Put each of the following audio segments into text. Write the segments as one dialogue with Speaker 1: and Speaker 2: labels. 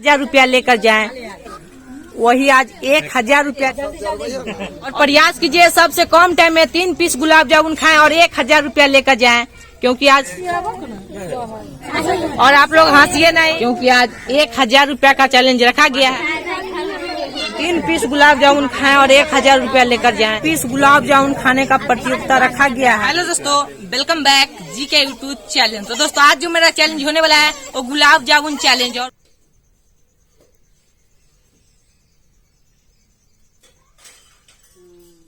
Speaker 1: 1000 रुपया लेकर जाएं, वही आज 1000 रुपया। और प्रयास कीजिए सबसे कम टाइम में 3 पीस गुलाब जामुन खाएं और 1000 रुपया लेकर जाएं, क्योंकि आज और आप लोग हंसिए नहीं, क्योंकि आज 1000 रुपया का चैलेंज रखा गया है। 3 पीस गुलाब जामुन खाएं और 1000 रुपया लेकर जाएं। 3 गुलाब जामुन खाने का प्रतियोगिता रखा गया है।
Speaker 2: हेलो दोस्तों, welcome back GK YouTube challenge. तो दोस्तों आज जो मेरा चैलेंज होने वाला है वो गुलाब जामुन चैलेंज।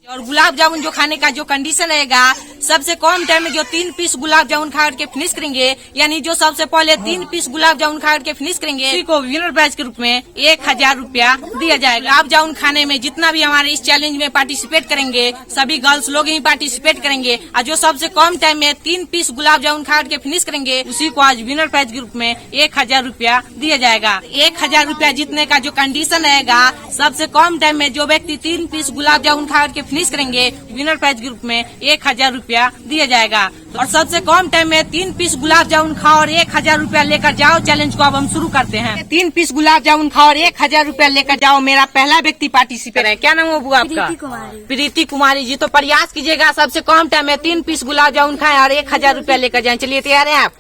Speaker 2: और गुलाब जामुन जो खाने का जो कंडीशन रहेगा, सबसे कम टाइम में जो 3 पीस गुलाब जामुन खा के फिनिश करेंगे, यानी जो सबसे पहले 3 पीस गुलाब जामुन खा के फिनिश करेंगे, उसी को विनर प्राइज के रूप में 1000 रुपया दिया जाएगा। गुलाब जामुन खाने में जितना भी हमारे इस चैलेंज में पार्टिसिपेट करेंगे, सभी गर्ल्स लोग ही पार्टिसिपेट करेंगे। और जो सबसे कम टाइम में 3 पीस गुलाब जामुन खा के फिनिश करेंगे, उसी को आज विनर प्राइज के रूप में 1000 रुपया दिया जाएगा। 1000 रुपया जीतने का जो कंडीशन रहेगा, सबसे कम टाइम में जो व्यक्ति 3 पीस गुलाब जामुन खा के फिनिश करेंगे, विनर प्राइज के रूप में 1000 रुपया दिया जाएगा। और सबसे कम टाइम में 3 पीस गुलाब जामुन खाओ और 1000 रुपया लेकर जाओ। चैलेंज को अब हम शुरू करते हैं। 3 पीस गुलाब जामुन खाओ और 1000 रुपया लेकर जाओ। मेरा पहला व्यक्ति पार्टिसिपेट है। क्या नाम है बुआ आपका? प्रीति कुमारी जी। तो प्रयास कीजिएगा सबसे कम टाइम में 3 पीस गुलाब जामुन खाएं और 1000 रुपया लेकर जाएं। चलिए तैयार हैं आप?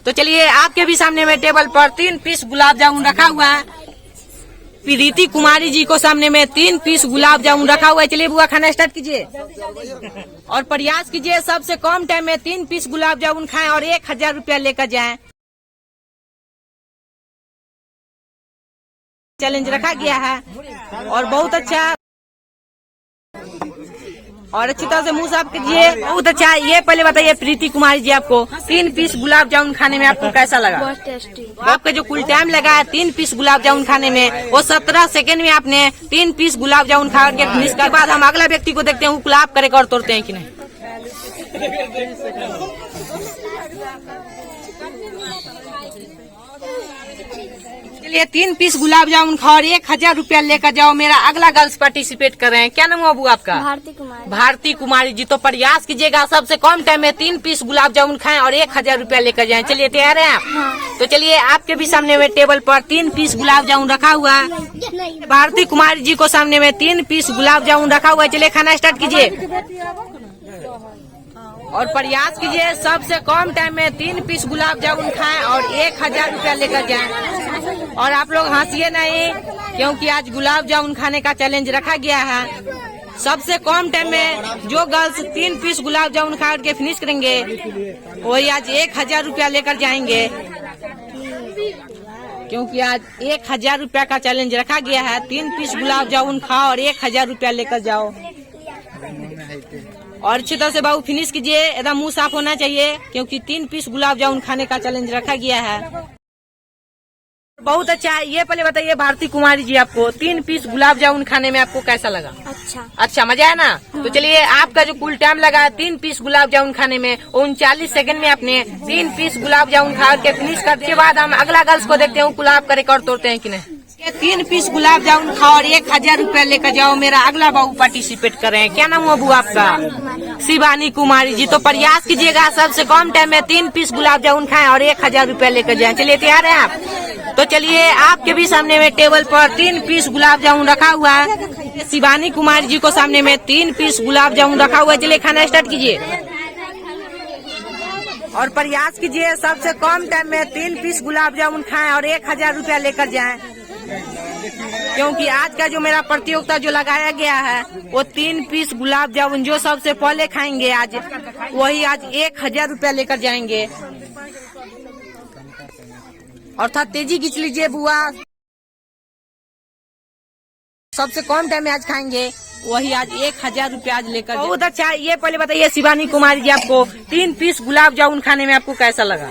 Speaker 2: तो चलिए, आपके भी सामने में टेबल पर 3 पीस गुलाब जामुन रखा हुआ है। प्रीति कुमारी जी को सामने में 3 पीस गुलाब जामुन रखा हुआ है। चलिए बुआ, खाना स्टार्ट कीजिए और प्रयास कीजिए सबसे कम टाइम में 3 पीस गुलाब जामुन खाएं और 1000 रुपया लेकर जाएं। चैलेंज रखा गया है और बहुत अच्छा और अच्छी तरह से मुंह साफ कीजिए। बहुत अच्छा। ये पहले बताइए प्रीति कुमारी जी, आपको 3 पीस गुलाब जामुन खाने में आपको कैसा लगा?
Speaker 3: बहुत टेस्टी।
Speaker 2: आपका जो कुल टाइम लगा है 3 पीस गुलाब जामुन खाने में, वो 17 सेकंड में आपने 3 पीस गुलाब जामुन खा के फिनिश के बाद हम अगला व्यक्ति को देखते हैं गुलाब करे और तोड़ते हैं कि नहीं। चलिए, 3 पीस गुलाब जामुन खाओ और 1000 रुपया लेकर जाओ। मेरा अगला गर्ल्स पार्टिसिपेट कर रहे हैं। क्या नाम है अबू आपका?
Speaker 3: भारती कुमारी।
Speaker 2: भारती कुमारी जी। तो प्रयास कीजिएगा सबसे कम टाइम में 3 पीस गुलाब जामुन खाएं और 1000 रुपया लेकर जाएं। चलिए तैयार हैं आप?
Speaker 3: हाँ।
Speaker 2: तो चलिए, आपके भी सामने में टेबल पर 3 पीस गुलाब जामुन रखा हुआ है। भारती कुमारी जी को सामने में 3 पीस गुलाब जामुन रखा हुआ है। चलिए खाना स्टार्ट कीजिए और प्रयास कीजिए सबसे कम टाइम में 3 पीस गुलाब जामुन खाएं और 1000 रुपया लेकर जाएं। और आप लोग हंसिए नहीं, क्योंकि आज गुलाब जामुन खाने का चैलेंज रखा गया है। सबसे कम टाइम में जो गर्ल्स 3 पीस गुलाब जामुन खा के फिनिश करेंगे, वही आज 1000 रुपया लेकर जाएंगे, क्योंकि आज 1000 रुपया का चैलेंज रखा गया है। 3 पीस गुलाब जामुन खाओ और 1000 रुपया लेकर जाओ। और अच्छी तरह से बाबू फिनिश कीजिए, एकदम मुंह साफ होना चाहिए, क्योंकि 3 पीस गुलाब जामुन खाने का चैलेंज रखा गया है। बहुत अच्छा। ये पहले बताइए भारती कुमारी जी, आपको 3 पीस गुलाब जामुन खाने में आपको कैसा लगा? अच्छा, मजा आया ना? तो चलिए, आपका जो कुल टाइम लगा 3 पीस गुलाब जामुन खाने में, 39 सेकंड में आपने 3 पीस गुलाब जामुन खा के फिनिश करने के बाद हम अगला गर्ल्स को देखते हैं गुलाब का रिकॉर्ड तोड़ते हैं कि नहीं। 3 पीस गुलाब जामुन खाओ और 1000 रुपया लेकर जाओ। मेरा अगला बाबू पार्टिसिपेट कर रहे हैं। क्या नाम है बाबू आपका? शिवानी कुमारी जी। तो प्रयास कीजिएगा सबसे कम टाइम में 3 पीस गुलाब जामुन खाएं और 1000 रुपया लेकर जाएं। चलिए तैयार हैं आप? तो चलिए, आपके भी सामने में टेबल पर 3 पीस गुलाब जामुन रखा हुआ है। शिवानी कुमारी जी को सामने में 3 पीस गुलाब जामुन रखा हुआ है। चलिए खाना स्टार्ट कीजिए और प्रयास कीजिए सबसे कम टाइम में 3 पीस गुलाब जामुन खाएं और 1000 रुपया लेकर जाएं, क्योंकि आज का जो मेरा प्रतियोगिता जो लगाया गया है, वो 3 पीस गुलाब जामुन जो सबसे पहले खाएंगे आज, वही आज 1000 रुपया लेकर जाएंगे। और थोड़ा तेजी खींच लीजिए बुआ। सबसे कम टाइम में आज खाएंगे, वही आज 1000 रुपया आज लेकर। बहुत अच्छा। ये पहले बताइए शिवानी कुमारी जी, आपको 3 पीस गुलाब जामुन खाने में आपको कैसा लगा?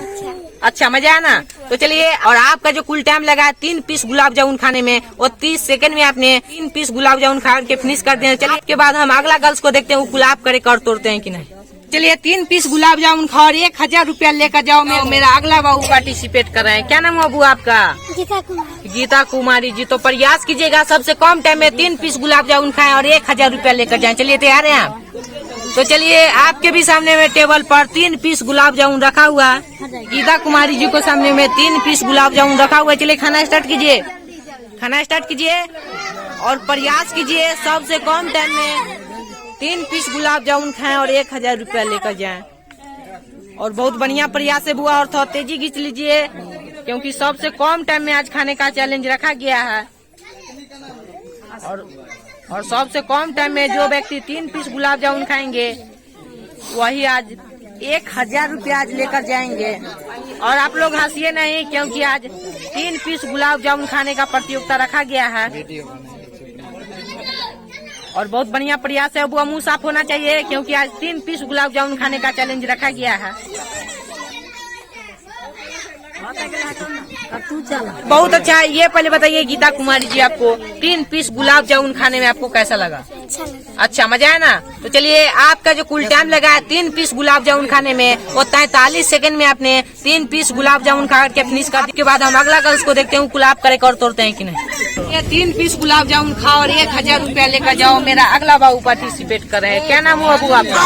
Speaker 2: अच्छा, मजा आया ना? तो चलिए, और आपका जो कुल टाइम लगा 3 पीस गुलाब जामुन खाने में, वो 30 सेकंड में आपने 3 पीस गुलाब जामुन खा के फिनिश कर दिया। चलिए, इसके बाद हम अगला गर्ल्स को देखते हैं गुलाब का रिकॉर्ड तोड़ते हैं कि नहीं। चलिए, 3 पीस गुलाब जामुन खाओ और 1000 रुपया लेकर जाओ। मेरा अगला बाबू पार्टिसिपेट कर रहे हैं। क्या नाम है बाबू आपका? गीता कुमारी जी। तो प्रयास कीजिएगा सबसे कम टाइम में 3 पीस गुलाब जामुन खाएं और 1000 रुपया लेकर जाएं। चलिए तैयार हैं आप? तो चलिए, आपके भी सामने में टेबल पर 3 पीस गुलाब जामुन रखा हुआ है। गीता कुमारी जी को सामने में 3 पीस गुलाब जामुन रखा हुआ है। चलिए खाना स्टार्ट कीजिए
Speaker 1: खाना स्टार्ट कीजिए और प्रयास कीजिए सबसे कम टाइम में 3 पीस गुलाब जामुन खाएं और 1000 रुपया लेकर जाएं। और बहुत बढ़िया प्रयास है बुआ, और थोड़ा तेजी खींच लीजिए क्योंकि सबसे कम टाइम में आज खाने का चैलेंज रखा गया है। और सबसे कम टाइम में जो व्यक्ति 3 पीस गुलाब जामुन खाएंगे वही आज 1000 रुपया आज लेकर जाएंगे। और आप लोग हंसिए नहीं क्योंकि आज 3 पीस गुलाब जामुन खाने का प्रतियोगिता रखा गया है। और बहुत बढ़िया प्रयास है बुआ, मुंह साफ होना चाहिए क्योंकि आज 3 पीस गुलाब जामुन खाने का चैलेंज रखा गया है। बहुत अच्छा है। ये पहले बताइए गीता कुमारी जी, आपको 3 पीस गुलाब जामुन खाने में आपको कैसा लगा? अच्छा, मजा है ना? तो चलिए, आपका जो कुल टाइम लगा है 3 पीस गुलाब जामुन खाने में, वो 43 सेकंड में आपने 3 पीस गुलाब जामुन खा के फिनिश कर। के बाद हम अगला गर्ल्स को देखते हैं गुलाब का रिकॉर्ड तोड़ते हैं कि नहीं। ये 3 पीस गुलाब जामुन खाओ और 1000 रुपया लेकर जाओ। मेरा अगला बाबू पार्टिसिपेट कर रहे हैं। क्या नाम हुआ बाबू आपका?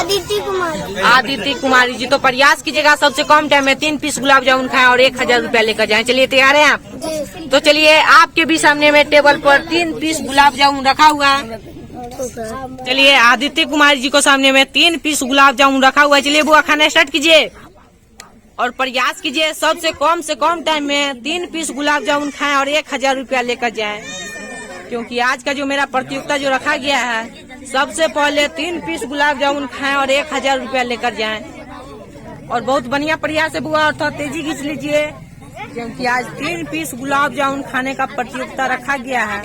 Speaker 1: आदित्य कुमारी जी। तो प्रयास कीजिएगा सबसे कम टाइम में 3 पीस गुलाब जामुन खाएं और 1000 रुपया लेकर जाएं। चलिए, तैयार हैं आप? तो चलिए, आपके भी सामने में टेबल पर 3 पीस गुलाब जामुन रखा हुआ है। चलिए, आदित्य कुमारी जी को सामने में 3 पीस गुलाब जामुन रखा हुआ है। चलिए बुआ, खाना स्टार्ट कीजिए और प्रयास कीजिए सबसे कम से कम टाइम में 3 पीस गुलाब जामुन खाएं और 1000 रुपया लेकर जाएं। क्योंकि आज का जो मेरा प्रतियोगिता जो रखा गया है, सबसे पहले 3 पीस गुलाब जामुन खाएं और 1000 रुपया लेकर जाएं। और बहुत बढ़िया प्रयास है बुआ, और थोड़ा तेजी खींच लीजिए क्योंकि आज 3 पीस गुलाब जामुन खाने का प्रतियोगिता रखा गया है।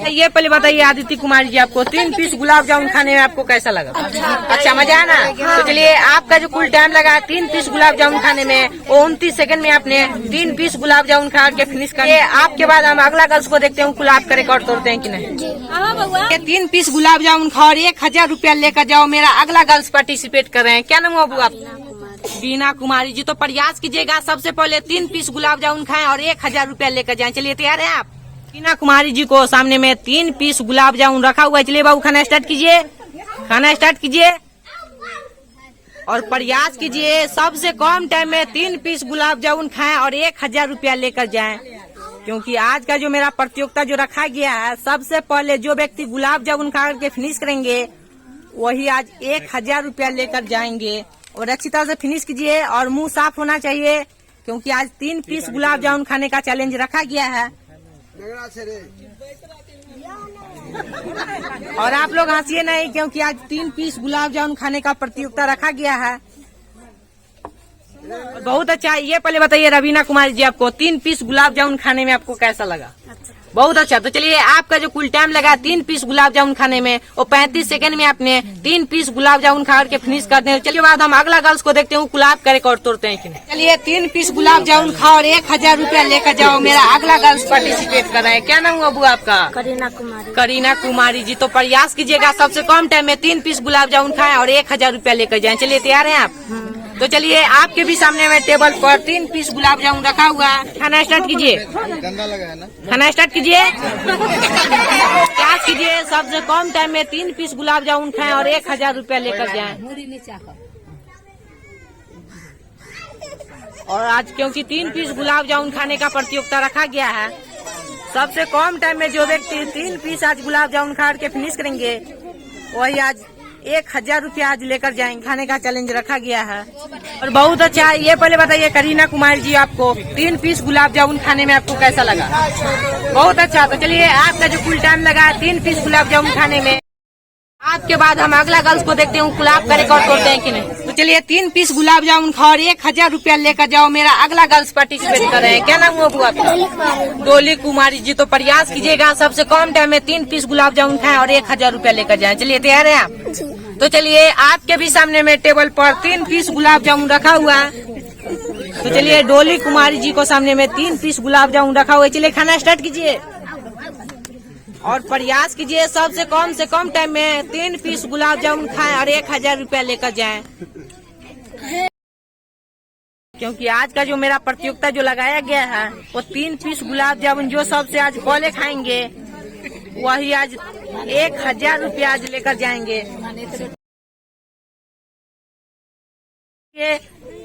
Speaker 1: ये पहले बताइए आदित्य कुमार जी, आपको 3 पीस गुलाब जामुन खाने में आपको कैसा लगा? अच्छा, मजा है ना? तो चलिए, आपका जो कुल टाइम लगा 3 पीस गुलाब जामुन खाने में, वो 29 सेकंड में आपने 3 पीस गुलाब जामुन खा के फिनिश कर। आपके बाद हम अगला गर्ल्स को देखते हैं गुलाब का रिकॉर्ड तोड़ते हैं कि नहीं। ये 3 पीस गुलाब जामुन खाओ और 1000 रुपया लेकर जाओ। मेरा अगला गर्ल्स पार्टिसिपेट कर रहे हैं। क्या नाम हुआ बाबू आप? बीना कुमारी जी। तो प्रयास कीजिएगा सबसे पहले 3 पीस गुलाब जामुन खाएं और 1000 रुपया लेकर जाएं। चलिए, तैयार हैं आप? बीना कुमारी जी को सामने में 3 पीस गुलाब जामुन रखा हुआ है। चलिए बाबू, खाना स्टार्ट कीजिए। खाना स्टार्ट कीजिए और प्रयास कीजिए सबसे कम टाइम में 3 पीस गुलाब जामुन खाएं और 1000 रुपया लेकर जाएं। क्योंकि आज का जो मेरा प्रतियोगिता जो रखा गया है, सबसे पहले जो व्यक्ति गुलाब जामुन खा के फिनिश करेंगे वही आज 1000 रुपया लेकर जाएंगे। और अच्छी तरह से फिनिश कीजिए और मुंह साफ होना चाहिए क्योंकि आज 3 पीस गुलाब जामुन खाने का चैलेंज रखा गया है। और आप लोग हंसिए नहीं क्योंकि आज 3 पीस गुलाब जामुन खाने का प्रतियोगिता रखा गया है। बहुत अच्छा। ये पहले बताइए रवीना कुमारी जी, आपको 3 पीस गुलाब जामुन खाने में आपको कैसा लगा? बहुत अच्छा। तो चलिए, आपका जो कुल टाइम लगा 3 पीस गुलाब जामुन खाने में, वो 35 सेकंड में आपने 3 पीस गुलाब जामुन खा के फिनिश कर दें। चलिए, बाद हम अगला गर्ल्स को देखते हैं गुलाब का रिकॉर्ड तोड़ते हैं कि नहीं। चलिए, 3 पीस गुलाब जामुन खाओ और 1000 रुपया लेकर जाओ। मेरा अगला गर्ल्स पार्टिसिपेट कर रहे हैं। क्या नाम हुआ बुआ आपका? करीना कुमारी जी। तो प्रयास कीजिएगा सबसे कम टाइम में 3 पीस गुलाब जामुन खाएं और 1000 रुपया लेकर जाएं। चलिए, तैयार हैं आप? तो चलिए, आपके भी सामने में टेबल पर 3 पीस गुलाब जामुन रखा हुआ है। खाना स्टार्ट कीजिए।
Speaker 3: गंदा लगा है ना?
Speaker 1: खाना स्टार्ट कीजिए। प्रयास कीजिए सबसे कम टाइम में 3 पीस गुलाब जामुन खाएं और 1000 रुपया लेकर जाएं। और आज क्योंकि 3 पीस गुलाब जामुन खाने का प्रतियोगिता रखा गया है, सबसे कम टाइम में जो व्यक्ति 3 पीस आज गुलाब जामुन खा के फिनिश करेंगे वही आज 1000 रुपया आज लेकर जाएंगे। खाने का चैलेंज रखा गया है। और बहुत अच्छा। ये पहले बताइए करीना कुमार जी, आपको 3 पीस गुलाब जामुन खाने में आपको कैसा लगा? बहुत अच्छा। तो चलिए, आपका जो कुल टाइम लगा 3 पीस गुलाब जामुन खाने में, आपके बाद हम अगला गर्ल्स को देखते हैं गुलाब का रिकॉर्ड तोड़ते हैं कि नहीं। तो चलिए, 3 पीस गुलाब जामुन खाओ और 1000 रुपया लेकर जाओ। मेरा अगला गर्ल्स पार्टिसिपेट कर रहे हैं। क्या नाम हुआ बुआ आपका? डोली कुमारी जी। तो प्रयास कीजिएगा सबसे कम टाइम में 3 पीस गुलाब जामुन खाएं और 1000 रुपया लेकर जाएं। चलिए, तैयार हैं आप? तो चलिए, आपके भी सामने में टेबल पर 3 पीस गुलाब जामुन रखा हुआ है। तो चलिए, डोली कुमारी जी को सामने में 3 पीस गुलाब जामुन रखा हुआ है। चलिए, खाना स्टार्ट कीजिए और प्रयास कीजिए सबसे कम टाइम में 3 पीस गुलाब जामुन खाएं और 1000 रुपया लेकर जाएं। क्योंकि आज का जो मेरा प्रतियोगिता जो लगाया गया है, वो 3 पीस गुलाब जामुन जो सबसे आज पहले खाएंगे वही आज 1000 रुपया आज लेकर जाएंगे।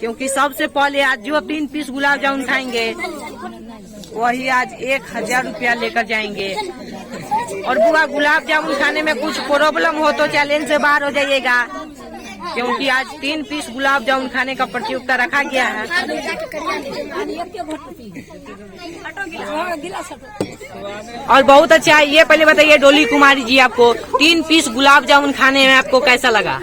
Speaker 1: क्योंकि सबसे पहले आज जो 3 पीस गुलाब जामुन खाएंगे वही आज 1000 रुपया लेकर जाएंगे। और बुआ गुलाब जामुन खाने में कुछ प्रॉब्लम हो तो चैलेंज से बाहर हो जाइएगा, क्योंकि आज 3 पीस गुलाब जामुन खाने का प्रतियोगिता रखा गया है। और बहुत अच्छा है। ये पहले बताइए डोली कुमारी जी, आपको 3 पीस गुलाब जामुन खाने में आपको कैसा लगा?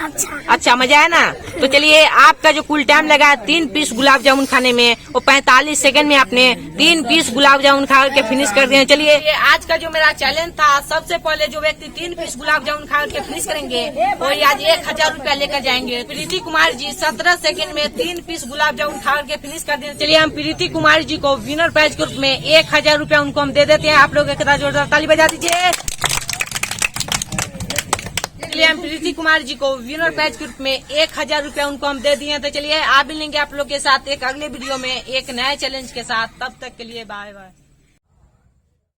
Speaker 1: अच्छा मजा है ना? तो चलिए, आपका जो कुल टाइम लगा 3 पीस गुलाब जामुन खाने में, वो 45 सेकंड में आपने 3 पीस गुलाब जामुन खा के फिनिश कर दिए। चलिए, आज का जो मेरा चैलेंज था, सबसे पहले जो व्यक्ति 3 पीस गुलाब जामुन खा के फिनिश करेंगे वो आज 1000 रुपया लेकर जाएंगे। प्रीति कुमार जी 17 सेकंड में 3 पीस गुलाब जामुन खा के फिनिश कर दिए। चलिए, हम प्रीति कुमार जी को विनर प्राइज के रूप में 1000 रुपया उनको हम दे देते हैं। आप लोग एक जोरदार ताली बजा दीजिए। चलिए, हम प्रीति कुमार जी को विनर प्राइज के रूप में 1000 रुपया उनको हम दे दिए। तो चलिए, आप मिलेंगे आप लोग के साथ एक अगले वीडियो में एक नए चैलेंज के साथ। तब तक के लिए बाय बाय।